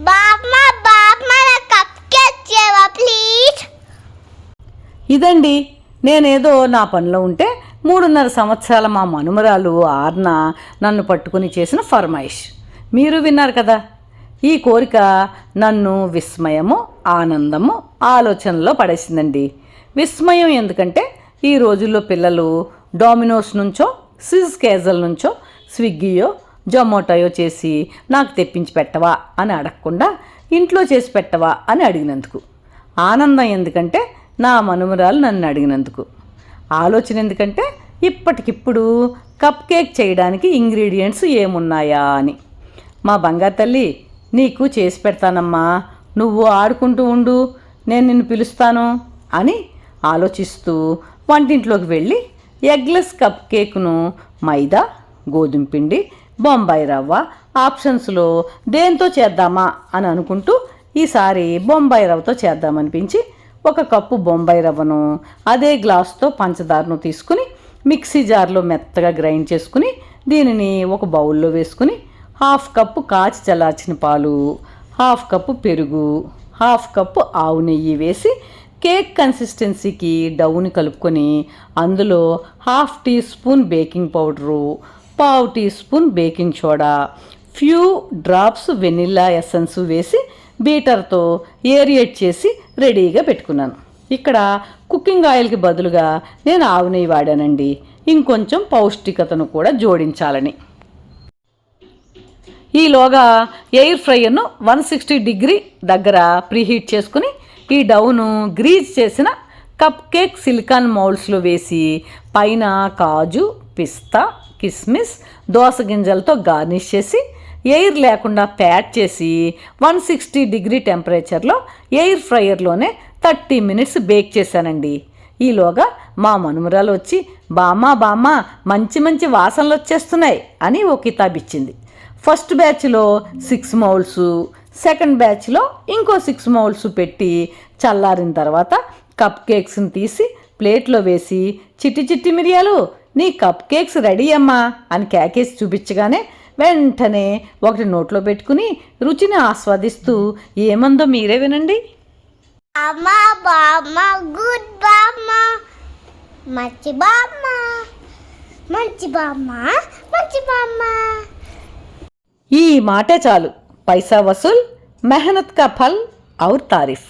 బామ్మ బామ్మ నా కప్ కేక్ చేయవా ప్లీజ్. ఇదండి నేనేదో నా పనిలో ఉంటే 3.5 సంవత్సరాల మా మనుమరాలు ఆర్న నన్ను పట్టుకుని చేసిన ఫర్మాయిష్ మీరు విన్నారు కదా. ఈ కోరిక నన్ను విస్మయము, ఆనందము, ఆలోచనలో పడేసిందండి. విస్మయం ఎందుకంటే ఈ రోజుల్లో పిల్లలు డామినోస్ నుంచో, సిజ్ క్యాజల్ నుంచో స్విగ్గీయో జొమాటోయో చేసి నాకు తెప్పించి పెట్టవా అని అడగకుండా ఇంట్లో చేసి పెట్టవా అని అడిగినందుకు. ఆనందం ఎందుకంటే నా మనుమరాలు నన్ను అడిగినందుకు. ఆలోచన ఎందుకంటే ఇప్పటికిప్పుడు కప్ కేక్ చేయడానికి ఇంగ్రీడియంట్స్ ఏమున్నాయా అని. మా బంగారు తల్లి నీకు చేసి పెడతానమ్మా, నువ్వు ఆడుకుంటూ ఉండు, నేను నిన్ను పిలుస్తాను అని ఆలోచిస్తూ వంటింట్లోకి వెళ్ళి ఎగ్లెస్ కప్ కేక్ను మైదా, గోధుమ పిండి, బొంబాయి రవ్వ ఆప్షన్స్లో దేంతో చేద్దామా అని అనుకుంటూ ఈసారి బొంబాయి రవ్వతో చేద్దామనిపించి 1 కప్పు బొంబాయి రవ్వను అదే గ్లాసుతో పంచదారను తీసుకుని మిక్సీ జార్లో మెత్తగా గ్రైండ్ చేసుకుని దీనిని ఒక బౌల్లో వేసుకుని 1/2 కప్పు కాచి చల్లార్చిన పాలు, 1/2 కప్పు పెరుగు, 1/2 కప్పు ఆవు నెయ్యి వేసి కేక్ కన్సిస్టెన్సీకి డౌని కలుపుకొని అందులో 1/2 teaspoon baking powder, 1/4 teaspoon baking soda, few drops vanilla essence వేసి బీటర్తో ఏరియేట్ చేసి రెడీగా పెట్టుకున్నాను. ఇక్కడ కుకింగ్ ఆయిల్కి బదులుగా నేను ఆవు నెయ్యి వాడానండి, ఇంకొంచెం పౌష్టికతను కూడా జోడించాలని. ఈలోగా ఎయిర్ ఫ్రైయర్ను 160 డిగ్రీ దగ్గర ప్రీహీట్ చేసుకుని ఈ డౌను గ్రీజ్ చేసిన కప్ కేక్ సిలికాన్ మౌల్డ్స్లో వేసి పైన కాజు, పిస్తా, కిస్మిస్, దోస గింజలతో గార్నిష్ చేసి ఎయిర్ లేకుండా ప్యాక్ చేసి 160 డిగ్రీ టెంపరేచర్లో ఎయిర్ ఫ్రైయర్లోనే 30 మినిట్స్ బేక్ చేశానండి. ఈలోగా మా మనుమరాలు వచ్చి బామ్మ మంచి మంచి వాసనలు వచ్చేస్తున్నాయి అని ఓ కితాబ్ ఇచ్చింది. ఫస్ట్ బ్యాచ్లో 6 మౌల్డ్స్, సెకండ్ బ్యాచ్లో ఇంకో 6 మౌల్డ్స్ పెట్టి చల్లారిన తర్వాత కప్ కేక్స్ని తీసి ప్లేట్లో వేసి చిట్టి చిట్టి మిరియాలు నీ కప్ కేక్స్ రెడీ అమ్మా అని కేకేసి చూపించగానే వెంటనే ఒకటి నోట్లో పెట్టుకుని రుచిని ఆస్వాదిస్తూ ఏమందో మీరే వినండి. అమ్మా బామ్మ గుడ్ బామ్మ, మంచి బామ్మ, మంచి బామ్మ, మంచి బామ్మ. ఈ మాటే చాలు, పైసా వసూల్, మెహనత్ కా ఫల్ ఔర్ తారీఫ్.